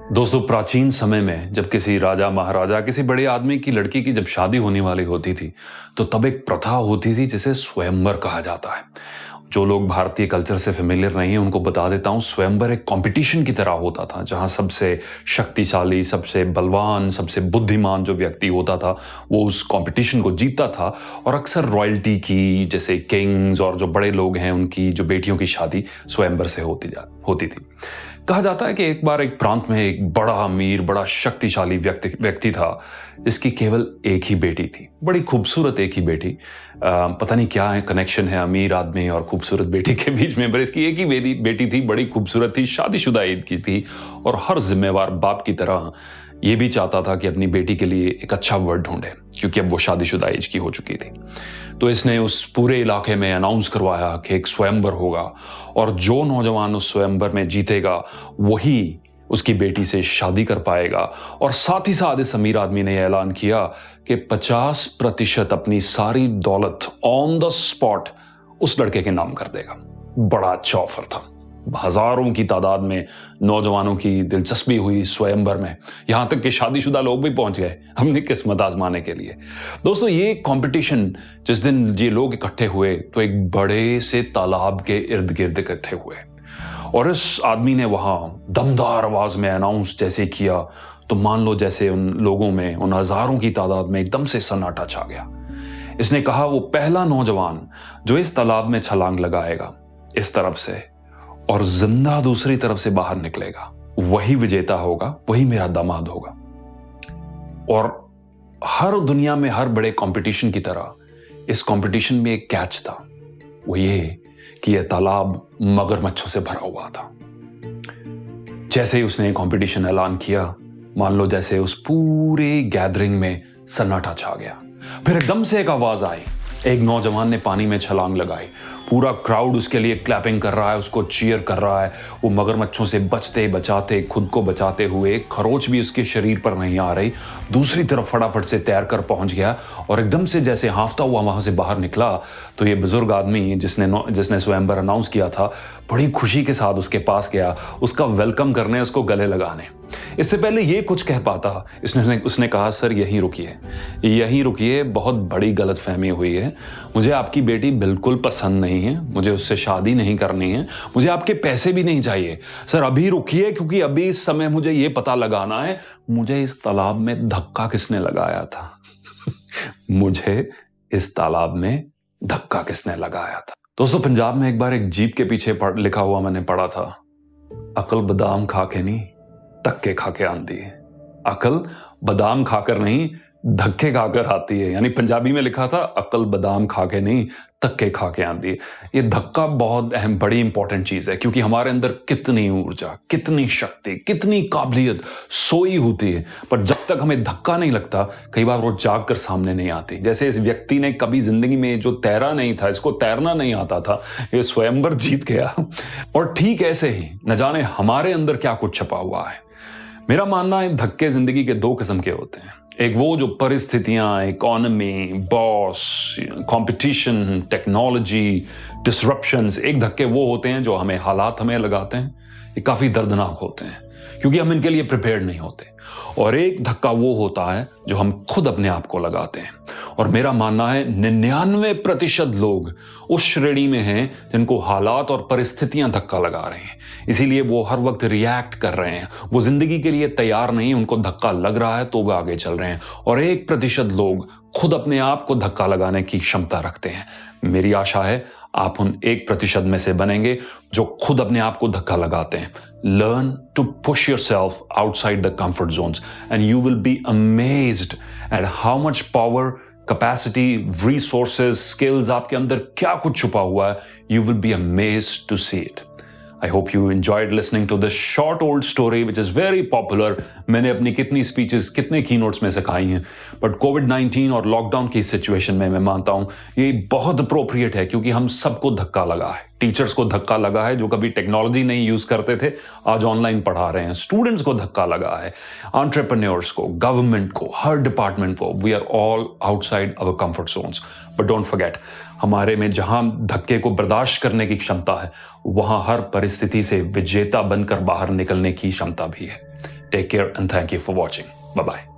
दोस्तों, प्राचीन समय में जब किसी राजा महाराजा किसी बड़े आदमी की लड़की की जब शादी होने वाली होती थी तो तब एक प्रथा होती थी जिसे स्वयंवर कहा जाता है। जो लोग भारतीय कल्चर से फेमिलियर नहीं है उनको बता देता हूं, स्वयंवर एक कंपटीशन की तरह होता था जहां सबसे शक्तिशाली, सबसे बलवान, सबसे बुद्धिमान जो व्यक्ति होता था वो उस कंपटीशन को जीतता था। और अक्सर रॉयल्टी की, जैसे किंग्स और जो बड़े लोग हैं उनकी जो बेटियों की शादी स्वयंवर से होती थी। कहा जाता है कि एक बार एक प्रांत में एक बड़ा अमीर, बड़ा शक्तिशाली व्यक्ति था जिसकी केवल एक ही बेटी थी, बड़ी खूबसूरत एक ही बेटी। पता नहीं क्या है कनेक्शन है अमीर आदमी और खूबसूरत बेटी के बीच में, पर इसकी एक ही बेटी थी, बड़ी खूबसूरत थी, शादीशुदा ईद की थी और हर जिम्मेवार बाप की तरह ये भी चाहता था कि अपनी बेटी के लिए एक अच्छा वर्ड ढूंढे क्योंकि अब वो शादीशुदा एज की हो चुकी थी। तो इसने उस पूरे इलाके में अनाउंस करवाया कि एक स्वयंवर होगा और जो नौजवान उस स्वयंवर में जीतेगा वही उसकी बेटी से शादी कर पाएगा। और साथ ही साथ इस अमीर आदमी ने ऐलान किया कि 50% अपनी सारी दौलत ऑन द स्पॉट उस लड़के के नाम कर देगा। बड़ा अच्छा ऑफर था। हजारों की तादाद में नौजवानों की दिलचस्पी हुई स्वयंवर में, यहां तक कि शादीशुदा लोग भी पहुंच गए अपनी किस्मत आजमाने के लिए। दोस्तों, ये कंपटीशन जिस दिन ये लोग इकट्ठे हुए तो एक बड़े से तालाब के इर्द गिर्द इकट्ठे हुए और इस आदमी ने वहां दमदार आवाज में अनाउंस जैसे किया तो मान लो जैसे उन लोगों में, उन हजारों की तादाद में एकदम से सन्नाटा छा गया। इसने कहा वो पहला नौजवान जो इस तालाब में छलांग लगाएगा इस तरफ से और जिंदा दूसरी तरफ से बाहर निकलेगा वही विजेता होगा, वही मेरा दामाद होगा। और हर दुनिया में हर बड़े कंपटीशन की तरह इस कंपटीशन में एक कैच था, वो ये कि यह तालाब मगरमच्छों से भरा हुआ था। जैसे ही उसने कंपटीशन ऐलान किया, मान लो जैसे उस पूरे गैदरिंग में सन्नाटा छा गया। फिर एकदम से एक आवाज आई, एक नौजवान ने पानी में छलांग लगाई, पूरा क्राउड उसके लिए क्लैपिंग कर रहा है, उसको चीयर कर रहा है। वो मगरमच्छों से बचते बचाते, खुद को बचाते हुए, खरोच भी उसके शरीर पर नहीं आ रही, दूसरी तरफ फटाफट से तैर कर पहुंच गया और एकदम से जैसे हांफता हुआ वहां से बाहर निकला तो ये बुजुर्ग आदमी जिसने स्वयंवर अनाउंस किया था बड़ी खुशी के साथ उसके पास गया, उसका वेलकम करने, उसको गले लगाने। इससे पहले ये कुछ कह पाता उसने कहा, सर यहीं रुकिए, बहुत बड़ी गलतफहमी हुई है। मुझे आपकी बेटी बिल्कुल पसंद नहीं है, मुझे उससे शादी नहीं करनी है, मुझे आपके पैसे भी नहीं चाहिए। सर अभी रुकिए क्योंकि अभी इस समय मुझे ये पता लगाना है मुझे इस तालाब में धक्का किसने लगाया था। मुझे इस तालाब में धक्का किसने लगाया था। दोस्तों, पंजाब में एक बार एक जीप के पीछे लिखा हुआ मैंने पढ़ा था, अकल बादाम खा के नहीं धक्के खा के आती है। अकल बादाम खाकर नहीं धक्के खाकर आती है। यानी पंजाबी में लिखा था, अकल बादाम खा के नहीं धक्के खा के आती है। ये धक्का बहुत अहम, बड़ी इंपॉर्टेंट चीज है क्योंकि हमारे अंदर कितनी ऊर्जा, कितनी शक्ति, कितनी काबिलियत सोई होती है, पर जब तक हमें धक्का नहीं लगता कई बार वो जाग कर सामने नहीं आती। जैसे इस व्यक्ति ने कभी जिंदगी में जो तैरा नहीं था, इसको तैरना नहीं आता था, ये स्वयंवर जीत गया। और ठीक ऐसे ही न जाने हमारे अंदर क्या कुछ छपा हुआ है। मेरा मानना है धक्के जिंदगी के दो किस्म के होते हैं। एक वो जो परिस्थितियां, economy, boss, competition, technology, disruptions, एक धक्के वो होते हैं जो हालात हमें लगाते हैं, ये काफी दर्दनाक होते हैं क्योंकि हम इनके लिए प्रिपेयर्ड नहीं होते। और एक धक्का वो होता है जो हम खुद अपने आप को लगाते हैं। और मेरा मानना है 99% लोग उस श्रेणी में हैं जिनको हालात और परिस्थितियां धक्का लगा रहे हैं, इसीलिए वो हर वक्त रिएक्ट कर रहे हैं, वो जिंदगी के लिए तैयार नहीं, उनको धक्का लग रहा है तो वो आगे चल रहे हैं। और 1% लोग खुद अपने आप को धक्का लगाने की क्षमता रखते हैं। मेरी आशा है आप उन 1% में से बनेंगे जो खुद अपने आप को धक्का लगाते हैं। Learn to push yourself outside the comfort zones and you will be amazed at how much power, capacity, resources, skills आपके अंदर क्या कुछ छुपा हुआ है। You will be amazed to see it. I hope you enjoyed listening to this short old story which is very popular. मैंने अपनी कितनी स्पीचेस, कितने कीनोट्स में सिखाई हैं, बट कोविड-19 और लॉकडाउन की सिचुएशन में मैं मानता हूं ये बहुत अप्रोप्रिएट है क्योंकि हम सबको धक्का लगा है। टीचर्स को धक्का लगा है जो कभी टेक्नोलॉजी नहीं यूज करते थे, आज ऑनलाइन पढ़ा रहे हैं। स्टूडेंट्स को धक्का लगा है, एंटरप्रेन्योर्स को, गवर्नमेंट को, हर डिपार्टमेंट को। We are all outside our comfort zones, but don't forget, हमारे में जहां धक्के को बर्दाश्त करने की क्षमता है वहां हर परिस्थिति से विजेता बनकर बाहर निकलने की क्षमता भी है। Take care and thank you for watching. Bye bye.